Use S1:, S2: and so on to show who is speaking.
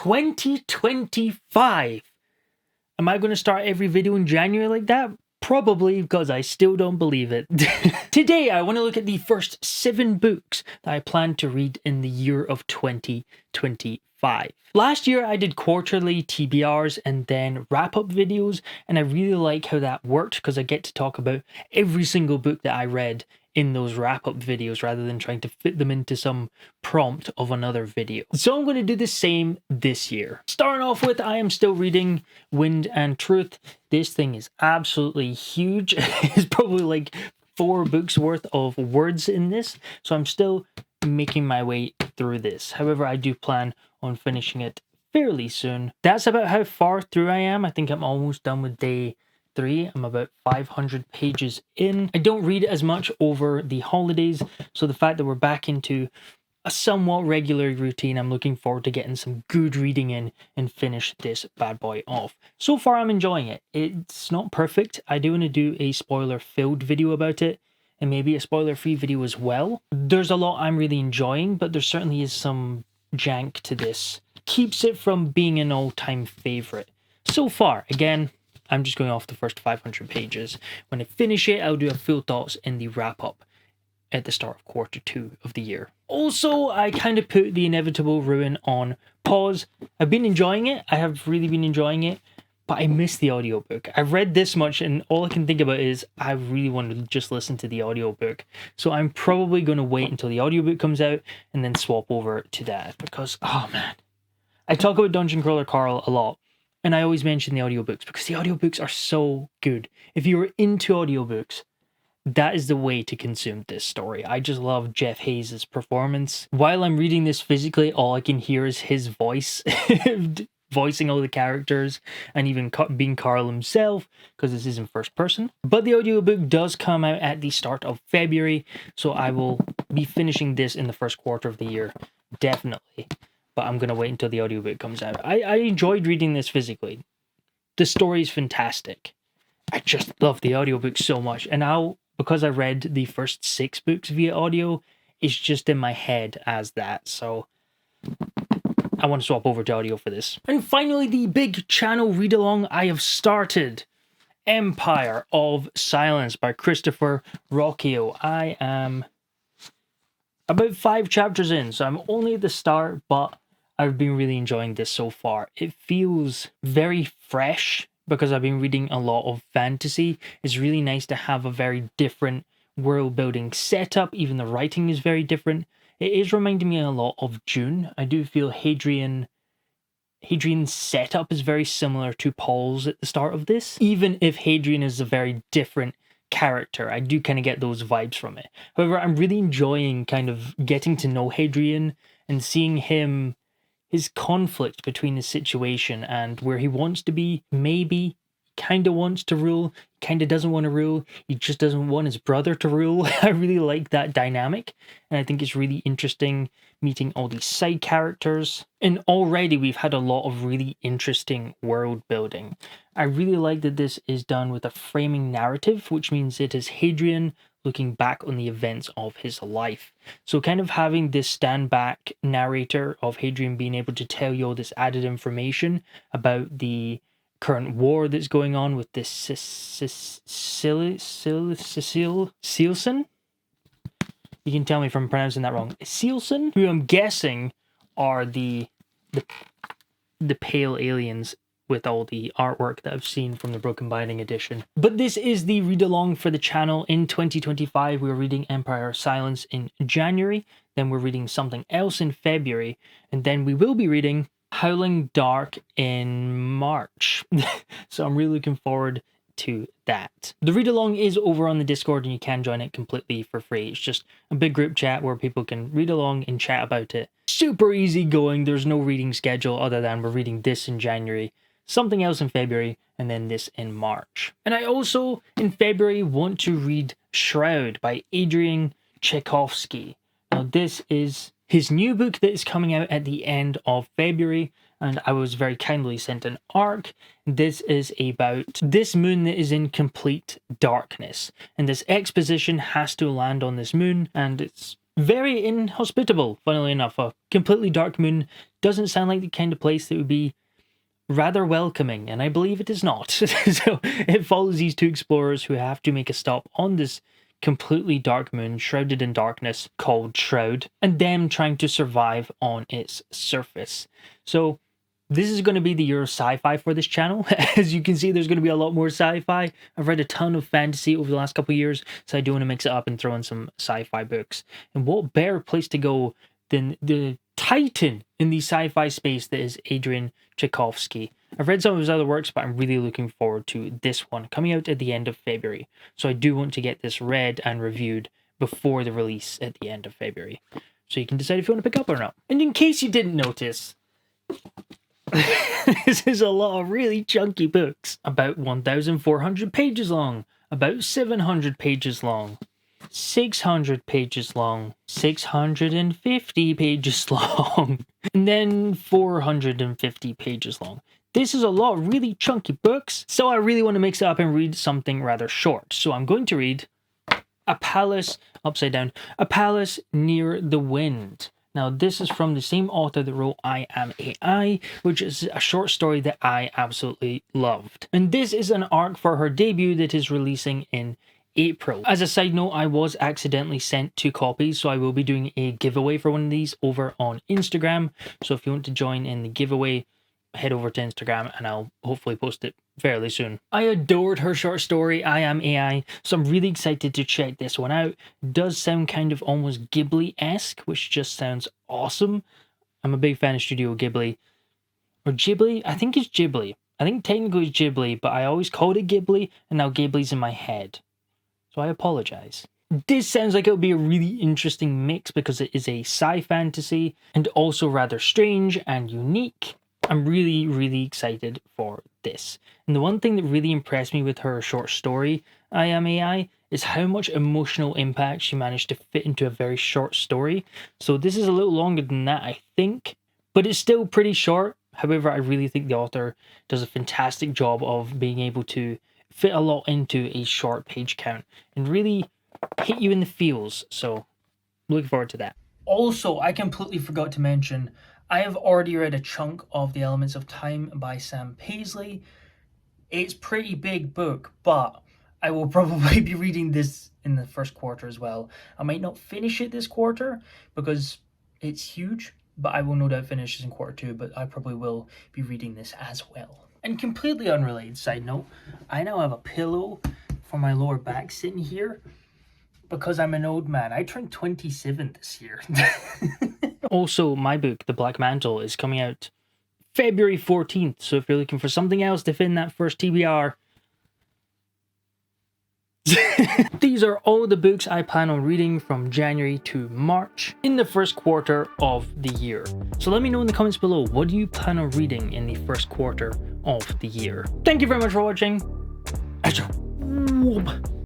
S1: 2025. Am I going to start every video in January like that? Probably, because I still don't believe it. Today, I want to look at the first 7 books that I plan to read in the year of 2025. Last year, I did quarterly TBRs and then wrap-up videos, and I really like how that worked because I get to talk about every single book that I read in those wrap-up videos rather than trying to fit them into some prompt of another video. So I'm going to do the same this year. Starting off with, I am still reading Wind and Truth. This thing is absolutely huge. It's probably like 4 books worth of words in this, so I'm still making my way through this. However, I do plan on finishing it fairly soon. That's about how far through I am. I think I'm almost done with day 3. I'm about 500 pages in. I don't read as much over the holidays, so the fact that we're back into a somewhat regular routine, I'm looking forward to getting some good reading in and finish this bad boy off. So far, I'm enjoying it. It's not perfect. I do want to do a spoiler-filled video about it, and maybe a spoiler-free video as well. There's a lot I'm really enjoying, but there certainly is some jank to this. Keeps it from being an all-time favorite. So far, again, I'm just going off the first 500 pages. When I finish it, I'll do a full thoughts in the wrap-up at the start of quarter 2 of the year. Also, I kind of put The Inevitable Ruin on pause. I've been enjoying it. I have really been enjoying it, but I missed the audiobook. I've read this much and all I can think about is I really want to just listen to the audiobook. So I'm probably going to wait until the audiobook comes out and then swap over to that because, oh man. I talk about Dungeon Crawler Carl a lot, and I always mention the audiobooks because the audiobooks are so good. If you're into audiobooks, that is the way to consume this story. I just love Jeff Hayes' performance. While I'm reading this physically, all I can hear is his voice voicing all the characters and even being Carl himself because this is in first person. But the audiobook does come out at the start of February, so I will be finishing this in the first quarter of the year, definitely. But I'm going to wait until the audiobook comes out. I enjoyed reading this physically. The story is fantastic. I just love the audiobook so much. And now, because I read the first 6 books via audio, it's just in my head as that. So I want to swap over to audio for this. And finally, the big channel read-along I have started. Empire of Silence by Christopher Rocchio. I am about 5 chapters in, so I'm only at the start, but I've been really enjoying this so far. It feels very fresh because I've been reading a lot of fantasy. It's really nice to have a very different world building setup. Even the writing is very different. It is reminding me a lot of June. I do feel Hadrian's setup is very similar to Paul's at the start of this. Even if Hadrian is a very different character, I do kind of get those vibes from it. However, I'm really enjoying kind of getting to know Hadrian and seeing him, his conflict between his situation and where he wants to be, maybe kind of wants to rule, kind of doesn't want to rule, he just doesn't want his brother to rule. I really like that dynamic, and I think it's really interesting meeting all these side characters. And already we've had a lot of really interesting world building. I really like that this is done with a framing narrative, which means it is Hadrian looking back on the events of his life. So kind of having this stand back narrator of Hadrian being able to tell you all this added information about the current war that's going on with this Sealson. You can tell me if I'm pronouncing that wrong. Sealson, who I'm guessing are the pale aliens with all the artwork that I've seen from the Broken Binding edition. But this is the read-along for the channel. In 2025, we're reading Empire of Silence in January, then we're reading something else in February, and then we will be reading Howling Dark in March. So I'm really looking forward to that. The read-along is over on the Discord and you can join it completely for free. It's just a big group chat where people can read along and chat about it. Super easy going. There's no reading schedule other than we're reading this in January, something else in February, and then this in March. And I also, in February, want to read Shroud by Adrian Tchaikovsky. Now, this is his new book that is coming out at the end of February, and I was very kindly sent an ARC. This is about this moon that is in complete darkness, and this exposition has to land on this moon, and it's Very inhospitable, funnily enough. A completely dark moon doesn't sound like the kind of place that would be rather welcoming, and I believe it is not. So it follows these two explorers who have to make a stop on this completely dark moon shrouded in darkness called Shroud, and them trying to survive on its surface. So this is going to be the year of sci-fi for this channel. As you can see, there's going to be a lot more sci-fi. I've read a ton of fantasy over the last couple of years, so I do want to mix it up and throw in some sci-fi books. And what better place to go than the titan in the sci-fi space that is Adrian Tchaikovsky. I've read some of his other works, but I'm really looking forward to this one coming out at the end of February. So I do want to get this read and reviewed before the release at the end of February. So you can decide if you want to pick up or not. And in case you didn't notice, this is a lot of really chunky books. About 1,400 pages long, about 700 pages long, 600 pages long, 650 pages long, and then 450 pages long. This is a lot of really chunky books, so I really want to mix it up and read something rather short. So I'm going to read A Palace, upside down, A Palace Near the Wind. Now, this is from the same author that wrote I Am AI, which is a short story that I absolutely loved. And this is an arc for her debut that is releasing in April. As a side note, I was accidentally sent 2 copies, so I will be doing a giveaway for one of these over on Instagram. So if you want to join in the giveaway, head over to Instagram and I'll hopefully post it fairly soon. I adored her short story, I Am AI, so I'm really excited to check this one out. It does sound kind of almost Ghibli-esque, which just sounds awesome. I'm a big fan of Studio Ghibli. Or Ghibli? I think it's Ghibli. I think technically it's Ghibli, but I always called it Ghibli, and now Ghibli's in my head. So I apologize. This sounds like it would be a really interesting mix because it is a sci-fantasy and also rather strange and unique. I'm really, really excited for this. And the one thing that really impressed me with her short story, I Am AI, is how much emotional impact she managed to fit into a very short story. So this is a little longer than that, I think, but it's still pretty short. However, I really think the author does a fantastic job of being able to fit a lot into a short page count and really hit you in the feels. So I'm looking forward to that. Also, I completely forgot to mention, I have already read a chunk of The Elements of Time by Sam Paisley. It's a pretty big book, but I will probably be reading this in the first quarter as well. I might not finish it this quarter because it's huge, but I will no doubt finish this in quarter 2, but I probably will be reading this as well. And completely unrelated side note, I now have a pillow for my lower back sitting here because I'm an old man. I turned 27 this year. Also, my book, The Black Mantle, is coming out February 14th. So if you're looking for something else to fit in that first TBR, these are all the books I plan on reading from January to March in the first quarter of the year. So let me know in the comments below, what do you plan on reading in the first quarter of the year? Thank you very much for watching.